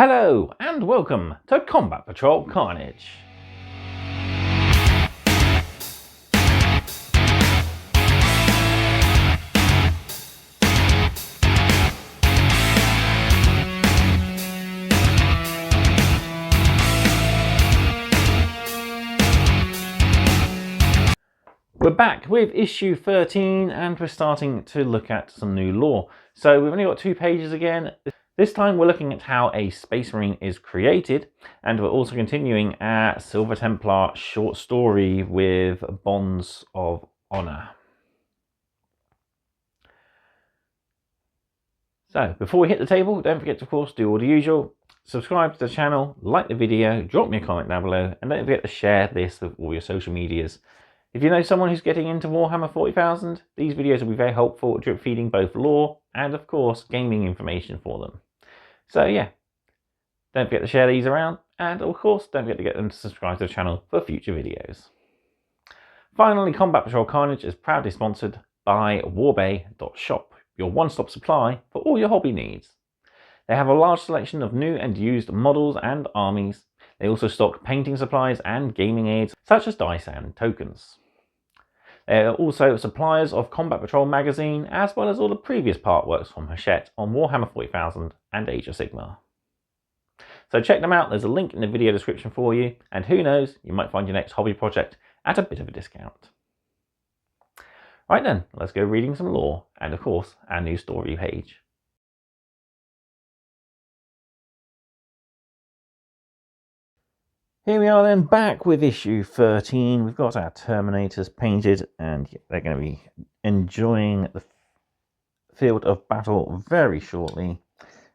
Hello and welcome to Combat Patrol Carnage. We're back with issue 13 and we're starting to look at some new lore. So we've only got 2 pages again. This time we're looking at how a Space Marine is created, and we're also continuing our Silver Templar short story with Bonds of Honor. So before we hit the table, don't forget to, of course, do all the usual. Subscribe to the channel, like the video, drop me a comment down below, and don't forget to share this with all your social medias. If you know someone who's getting into Warhammer 40,000, these videos will be very helpful, drip feeding both lore and, of course, gaming information for them. So yeah, don't forget to share these around, and of course don't forget to get them to subscribe to the channel for future videos. Finally, Combat Patrol Carnage is proudly sponsored by warbay.shop, your one-stop supply for all your hobby needs. They have a large selection of new and used models and armies. They also stock painting supplies and gaming aids such as dice and tokens. They are also suppliers of Combat Patrol magazine, as well as all the previous part works from Hachette on Warhammer 40,000 and Age of Sigmar. So check them out, there's a link in the video description for you, and who knows, you might find your next hobby project at a bit of a discount. Right then, let's go reading some lore, and of course, our new story page. Here we are then, back with issue 13. We've got our Terminators painted, and they're going to be enjoying the field of battle very shortly.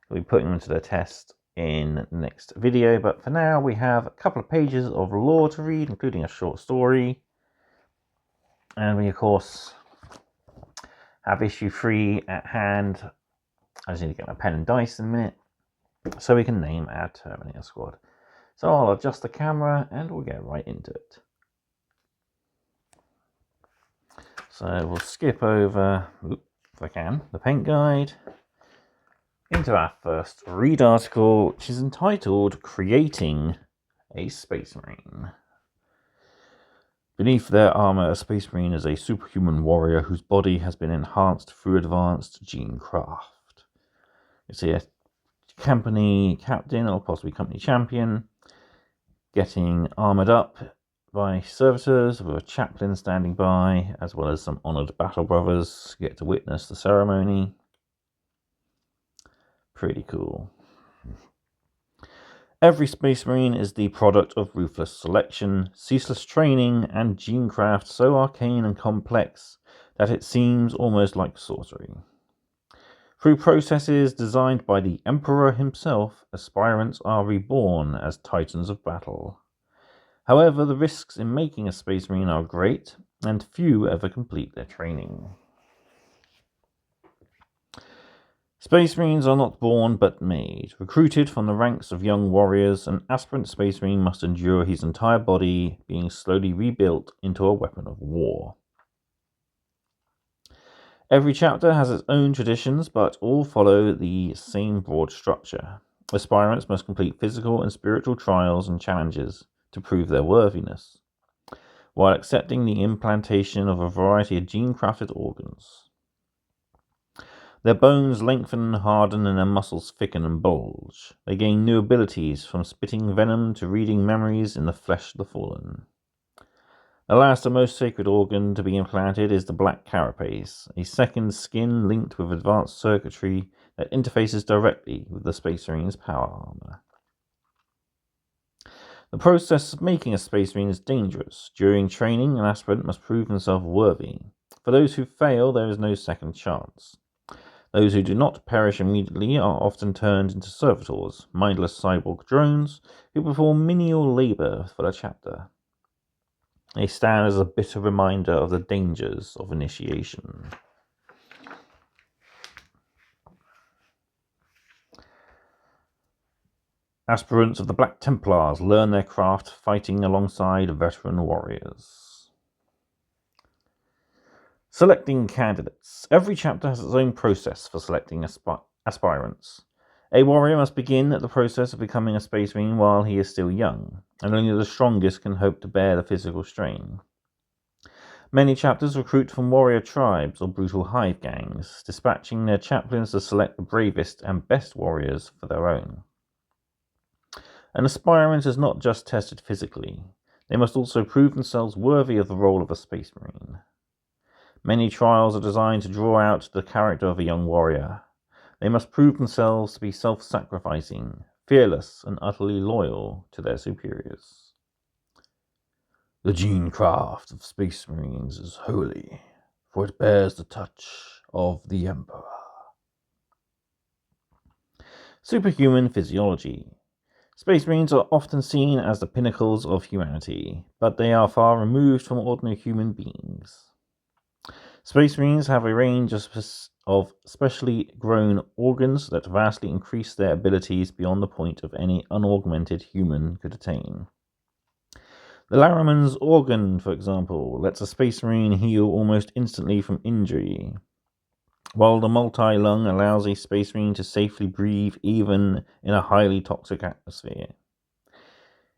We'll be putting them to the test in the next video, but for now we have a couple of pages of lore to read, including a short story. And we, of course, have issue 3 at hand. I just need to get my pen and dice in a minute, so we can name our Terminator squad. So I'll adjust the camera and we'll get right into it. So we'll skip over, if I can, the paint guide, into our first read article, which is entitled Creating a Space Marine. Beneath their armor, a Space Marine is a superhuman warrior whose body has been enhanced through advanced gene craft. You see a company captain or possibly company champion getting armoured up by servitors with a chaplain standing by, as well as some honoured battle brothers get to witness the ceremony. Pretty cool. Every Space Marine is the product of ruthless selection, ceaseless training, and genecraft so arcane and complex that it seems almost like sorcery. Through processes designed by the Emperor himself, aspirants are reborn as titans of battle. However, the risks in making a Space Marine are great, and few ever complete their training. Space Marines are not born but made. Recruited from the ranks of young warriors, an aspirant Space Marine must endure his entire body being slowly rebuilt into a weapon of war. Every chapter has its own traditions, but all follow the same broad structure. Aspirants must complete physical and spiritual trials and challenges to prove their worthiness, while accepting the implantation of a variety of gene-crafted organs. Their bones lengthen and harden and their muscles thicken and bulge. They gain new abilities, from spitting venom to reading memories in the flesh of the fallen. The last and most sacred organ to be implanted is the black carapace, a second skin linked with advanced circuitry that interfaces directly with the Space Marine's power armor. The process of making a Space Marine is dangerous. During training, an aspirant must prove himself worthy. For those who fail, there is no second chance. Those who do not perish immediately are often turned into servitors, mindless cyborg drones who perform menial labor for the chapter. They stand as a bitter reminder of the dangers of initiation. Aspirants of the Black Templars learn their craft fighting alongside veteran warriors. Selecting candidates. Every chapter has its own process for selecting aspirants. A warrior must begin the process of becoming a Space Marine while he is still young, and only the strongest can hope to bear the physical strain. Many chapters recruit from warrior tribes or brutal hive gangs, dispatching their chaplains to select the bravest and best warriors for their own. An aspirant is not just tested physically, they must also prove themselves worthy of the role of a Space Marine. Many trials are designed to draw out the character of a young warrior. They must prove themselves to be self-sacrificing, fearless, and utterly loyal to their superiors. The gene craft of Space Marines is holy, for it bears the touch of the Emperor. Superhuman physiology. Space Marines are often seen as the pinnacles of humanity, but they are far removed from ordinary human beings. Space Marines have a range of specially grown organs that vastly increase their abilities beyond the point of any unaugmented human could attain. The Larraman's organ, for example, lets a Space Marine heal almost instantly from injury, while the multi-lung allows a Space Marine to safely breathe even in a highly toxic atmosphere.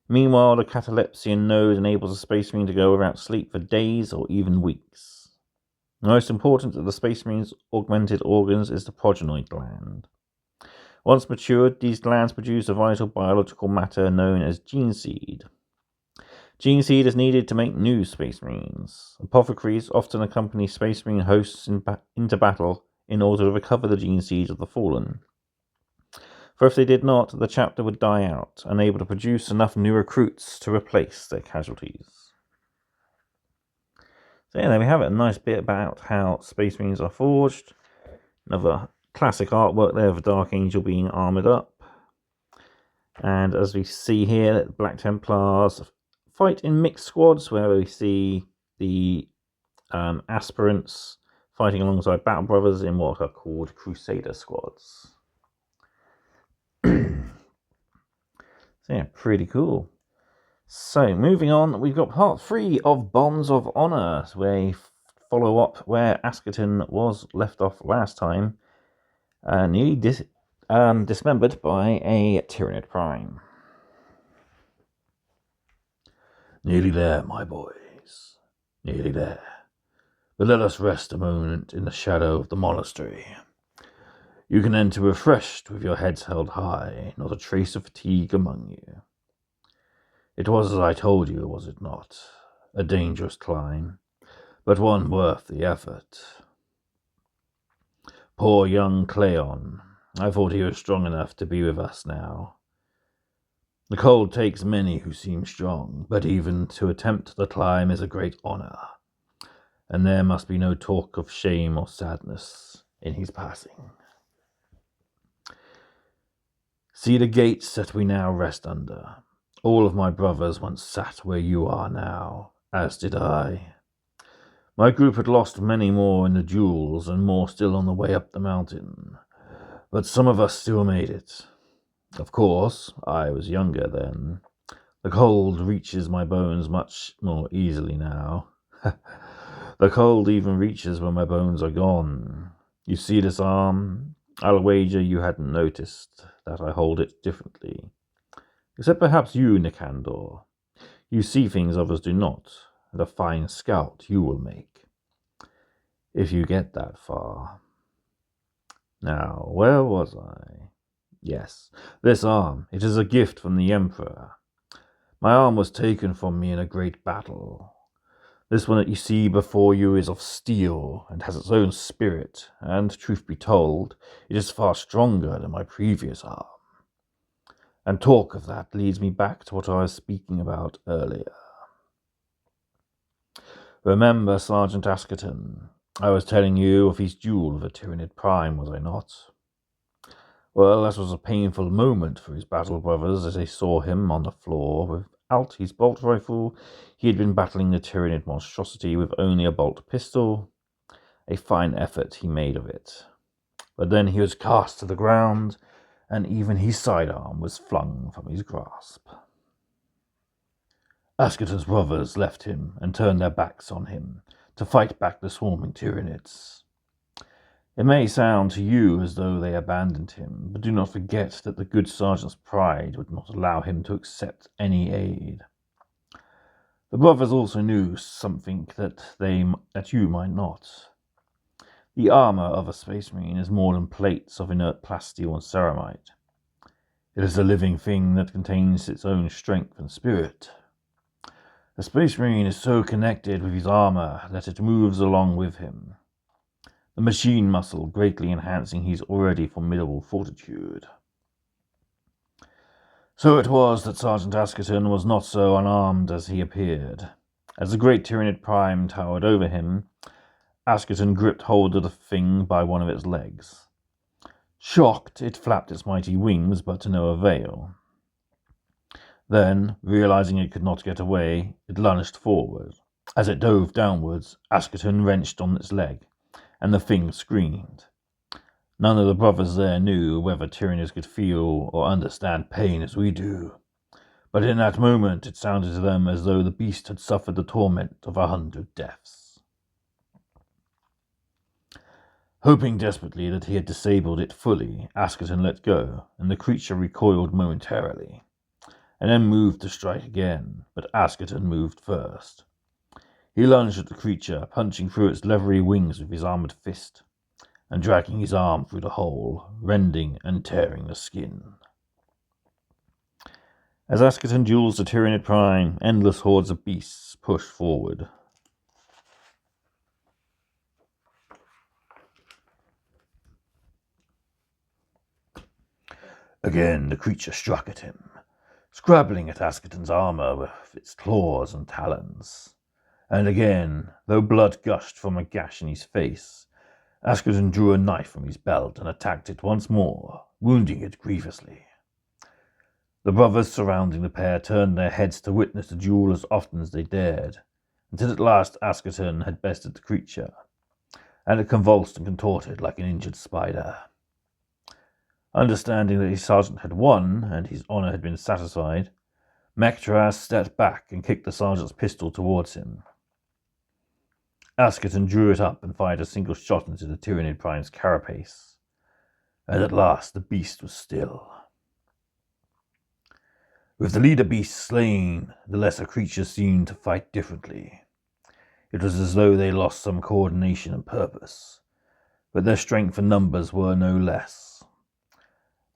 Meanwhile, the catalepsian node enables a Space Marine to go without sleep for days or even weeks. The most important of the Space Marine's augmented organs is the progenoid gland. Once matured, these glands produce a vital biological matter known as gene seed. Gene seed is needed to make new Space Marines. Apothecaries often accompany Space Marine hosts into battle in order to recover the gene seed of the fallen. For if they did not, the chapter would die out, unable to produce enough new recruits to replace their casualties. So yeah, there we have it, a nice bit about how Space Marines are forged. Another classic artwork there of a Dark Angel being armoured up. And as we see here, the Black Templars fight in mixed squads, where we see the aspirants fighting alongside Battle Brothers in what are called Crusader squads. So yeah, pretty cool. So moving on, we've got part 3 of Bonds of Honor, where we follow up where Askerton was left off last time, nearly dismembered by a Tyranid Prime. Nearly there, my boys. Nearly there. But let us rest a moment in the shadow of the monastery. You can enter refreshed with your heads held high, not a trace of fatigue among you. It was as I told you, was it not? A dangerous climb, but one worth the effort. Poor young Cleon. I thought he was strong enough to be with us now. The cold takes many who seem strong, but even to attempt the climb is a great honor, and there must be no talk of shame or sadness in his passing. See the gates that we now rest under. All of my brothers once sat where you are now, as did I. My group had lost many more in the duels, and more still on the way up the mountain, but some of us still made it. Of course, I was younger then. The cold reaches my bones much more easily now. The cold even reaches when my bones are gone. You see this arm? I'll wager you hadn't noticed that I hold it differently. Except perhaps you, Nikandor. You see things others do not, and a fine scout you will make, if you get that far. Now, where was I? Yes, this arm. It is a gift from the Emperor. My arm was taken from me in a great battle. This one that you see before you is of steel and has its own spirit, and, truth be told, it is far stronger than my previous arm. And talk of that leads me back to what I was speaking about earlier. Remember Sergeant Askerton? I was telling you of his duel with a Tyranid Prime, was I not? Well, that was a painful moment for his battle brothers as they saw him on the floor. Without his bolt rifle, he had been battling the Tyranid monstrosity with only a bolt pistol. A fine effort he made of it. But then he was cast to the ground, and even his sidearm was flung from his grasp. Askerton's brothers left him and turned their backs on him to fight back the swarming Tyranids. It may sound to you as though they abandoned him, but do not forget that the good sergeant's pride would not allow him to accept any aid. The brothers also knew something that you might not. The armor of a space marine is more than plates of inert plasteel and ceramite. It is a living thing that contains its own strength and spirit. The space marine is so connected with his armor that it moves along with him, the machine muscle greatly enhancing his already formidable fortitude. So it was that Sergeant Askerton was not so unarmed as he appeared. As the great Tyranid Prime towered over him, Askerton gripped hold of the thing by one of its legs. Shocked, it flapped its mighty wings, but to no avail. Then, realizing it could not get away, it lunged forward. As it dove downwards, Askerton wrenched on its leg, and the thing screamed. None of the brothers there knew whether Tyranids could feel or understand pain as we do, but in that moment it sounded to them as though the beast had suffered the torment of 100 deaths. Hoping desperately that he had disabled it fully, Askerton let go, and the creature recoiled momentarily, and then moved to strike again, but Askerton moved first. He lunged at the creature, punching through its leathery wings with his armored fist, and dragging his arm through the hole, rending and tearing the skin. As Askerton duels the Tyranid Prime, endless hordes of beasts push forward. Again the creature struck at him, scrabbling at Askerton's armor with its claws and talons. And again, though blood gushed from a gash in his face, Askerton drew a knife from his belt and attacked it once more, wounding it grievously. The brothers surrounding the pair turned their heads to witness the duel as often as they dared, until at last Askerton had bested the creature, and it convulsed and contorted like an injured spider. Understanding that his sergeant had won, and his honor had been satisfied, Mektaraz stepped back and kicked the sergeant's pistol towards him. Askerton drew it up and fired a single shot into the Tyranid Prime's carapace, and at last the beast was still. With the leader beast slain, the lesser creatures seemed to fight differently. It was as though they lost some coordination and purpose, but their strength and numbers were no less.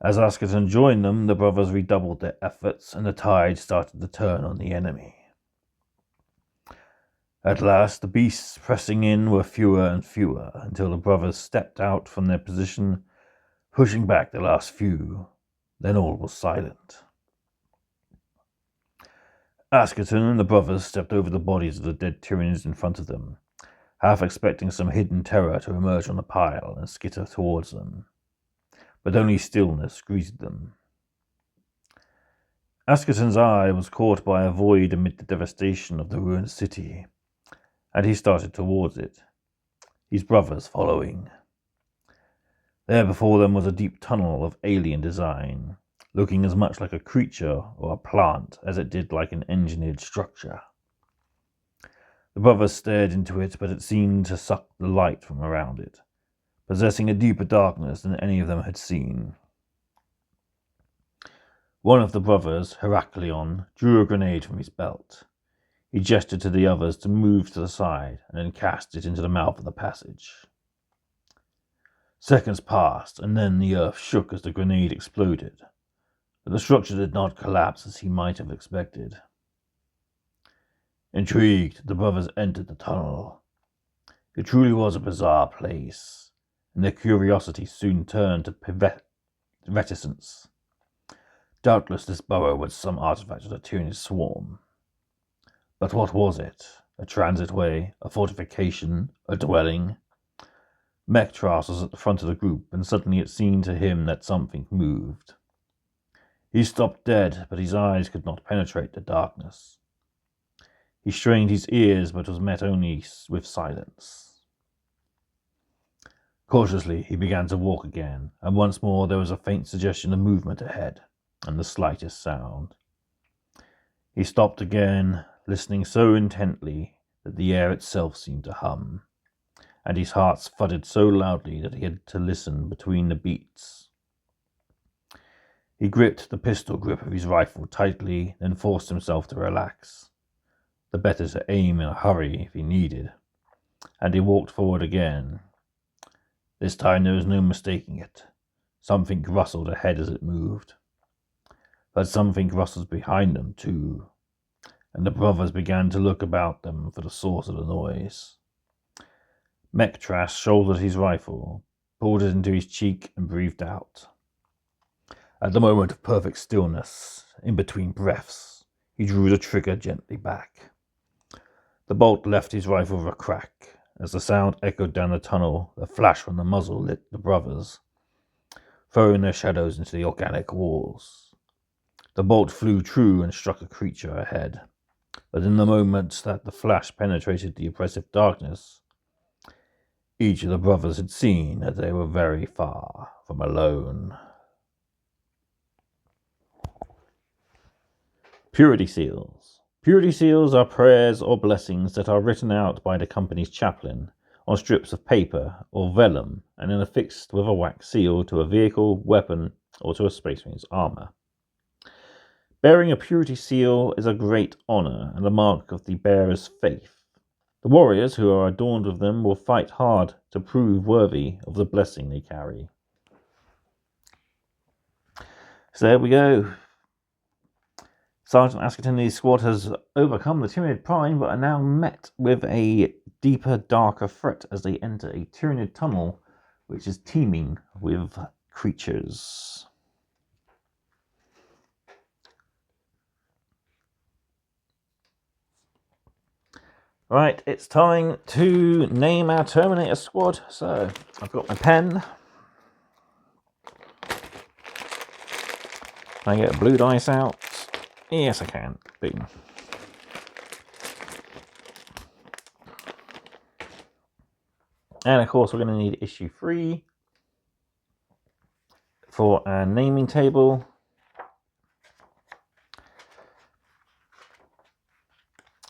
As Askerton joined them, the brothers redoubled their efforts, and the tide started to turn on the enemy. At last, the beasts pressing in were fewer and fewer, until the brothers stepped out from their position, pushing back the last few. Then all was silent. Askerton and the brothers stepped over the bodies of the dead Tyranids in front of them, half expecting some hidden terror to emerge on the pile and skitter towards them. But only stillness greeted them. Askerton's eye was caught by a void amid the devastation of the ruined city, and he started towards it, his brothers following. There before them was a deep tunnel of alien design, looking as much like a creature or a plant as it did like an engineered structure. The brothers stared into it, but it seemed to suck the light from around it, possessing a deeper darkness than any of them had seen. One of the brothers, Heraklion, drew a grenade from his belt. He gestured to the others to move to the side and then cast it into the mouth of the passage. Seconds passed, and then the earth shook as the grenade exploded, but the structure did not collapse as he might have expected. Intrigued, the brothers entered the tunnel. It truly was a bizarre place, and their curiosity soon turned to reticence. Doubtless this burrow was some artifact of the Tyranid swarm. But what was it? A transitway? A fortification? A dwelling? Mektaraz was at the front of the group, and suddenly it seemed to him that something moved. He stopped dead, but his eyes could not penetrate the darkness. He strained his ears, but was met only with silence. Cautiously, he began to walk again, and once more there was a faint suggestion of movement ahead, and the slightest sound. He stopped again, listening so intently that the air itself seemed to hum, and his heart thudded so loudly that he had to listen between the beats. He gripped the pistol grip of his rifle tightly, then forced himself to relax, the better to aim in a hurry if he needed, and he walked forward again. This time there was no mistaking it. Something rustled ahead as it moved. But something rustled behind them too, and the brothers began to look about them for the source of the noise. Mectras shouldered his rifle, pulled it into his cheek, and breathed out. At the moment of perfect stillness, in between breaths, he drew the trigger gently back. The bolt left his rifle with a crack. As the sound echoed down the tunnel, the flash from the muzzle lit the brothers, throwing their shadows into the organic walls. The bolt flew true and struck a creature ahead, but in the moment that the flash penetrated the oppressive darkness, each of the brothers had seen that they were very far from alone. Purity seals. Purity seals are prayers or blessings that are written out by the company's chaplain on strips of paper or vellum and then affixed with a wax seal to a vehicle, weapon, or to a Space Marine's armor. Bearing a purity seal is a great honor and a mark of the bearer's faith. The warriors who are adorned with them will fight hard to prove worthy of the blessing they carry. So there we go. Sergeant Askerton's squad has overcome the Tyranid Prime, but are now met with a deeper, darker threat as they enter a Tyranid tunnel, which is teeming with creatures. Right, it's time to name our Terminator squad. So, I've got my pen. Can I get a blue dice out? Yes, I can. Boom. And of course, we're going to need issue 3 for our naming table.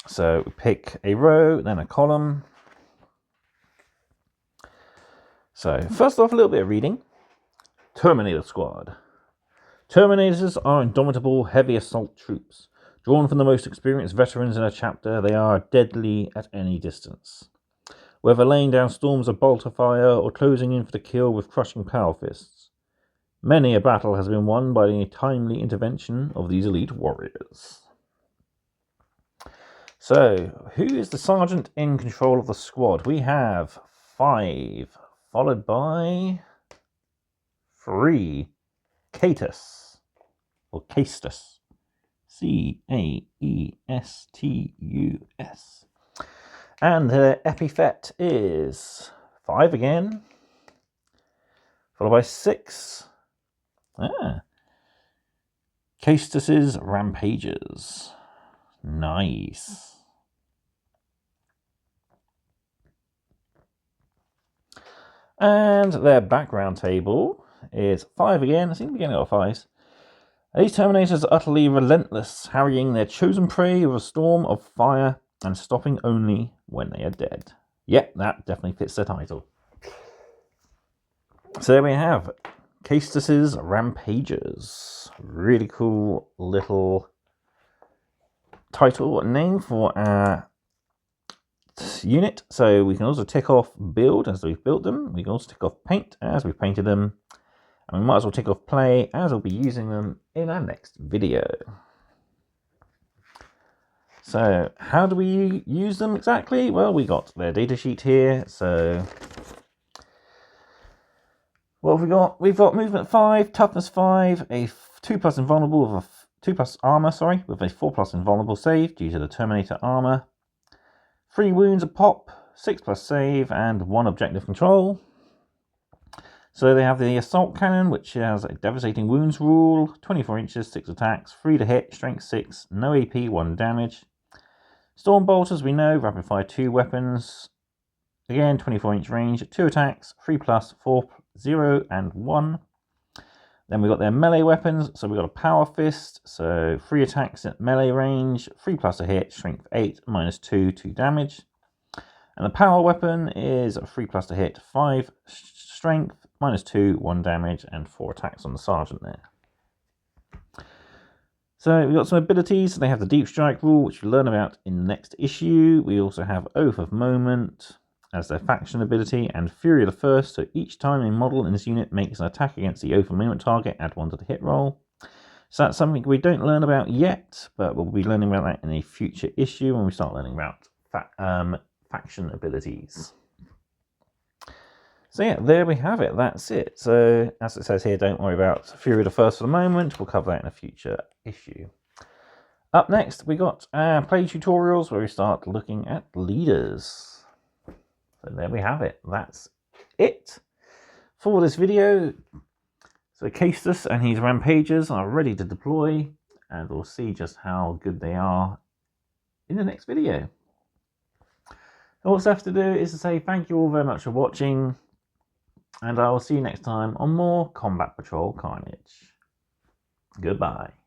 So we pick a row, then a column. So first off, a little bit of reading. Terminator Squad. Terminators are indomitable, heavy assault troops. Drawn from the most experienced veterans in a chapter, they are deadly at any distance. Whether laying down storms of bolter fire or closing in for the kill with crushing power fists, many a battle has been won by the timely intervention of these elite warriors. So, who is the sergeant in control of the squad? We have 5, followed by 3. Catus, or Castus. Caestus. And the epithet is 5 again, followed by 6. Castus's Rampages. Nice. And their background table is 5 again. I seem to be getting out of 5s. These Terminators are utterly relentless, harrying their chosen prey with a storm of fire and stopping only when they are dead. Yep, that definitely fits the title. So there we have Castus's Rampages. Really cool little title name for our unit. So we can also tick off build as we've built them. We can also tick off paint as we've painted them. And we might as well tick off play as we'll be using them in our next video. So how do we use them exactly? Well, we got their data sheet here. So what have we got? We've got movement 5, toughness 5, a 2+ invulnerable with a 2+ armor, with a 4+ invulnerable save due to the Terminator armor. 3 wounds a pop, 6+ save, and 1 objective control. So they have the assault cannon, which has a devastating wounds rule, 24 inches, 6 attacks, 3 to hit, strength 6, no AP, 1 damage. Storm bolters, we know, rapid fire 2 weapons. Again, 24-inch range, 2 attacks, 3+, 4, 0, and 1. Then we've got their melee weapons. So we've got a power fist, so 3 attacks at melee range, 3+ a hit, strength 8, -2, 2 damage. And the power weapon is 3+ to hit, 5 strength, -2, 1 damage, and 4 attacks on the sergeant there. So we've got some abilities. They have the Deep Strike rule, which we'll learn about in the next issue. We also have Oath of Moment as their faction ability, and Fury of the First. So each time a model in this unit makes an attack against the Oath of Moment target, add 1 to the hit roll. So that's something we don't learn about yet, but we'll be learning about that in a future issue when we start learning about faction abilities. So yeah, there we have it. That's it. So as it says here, don't worry about Fury of the First for the moment. We'll cover that in a future issue. Up next, we got our play tutorials where we start looking at leaders. So there we have it. That's it for this video. So Castus and his Rampagers are ready to deploy, and we'll see just how good they are in the next video. All I have to do is to say thank you all very much for watching, and I will see you next time on more Combat Patrol Carnage. Goodbye.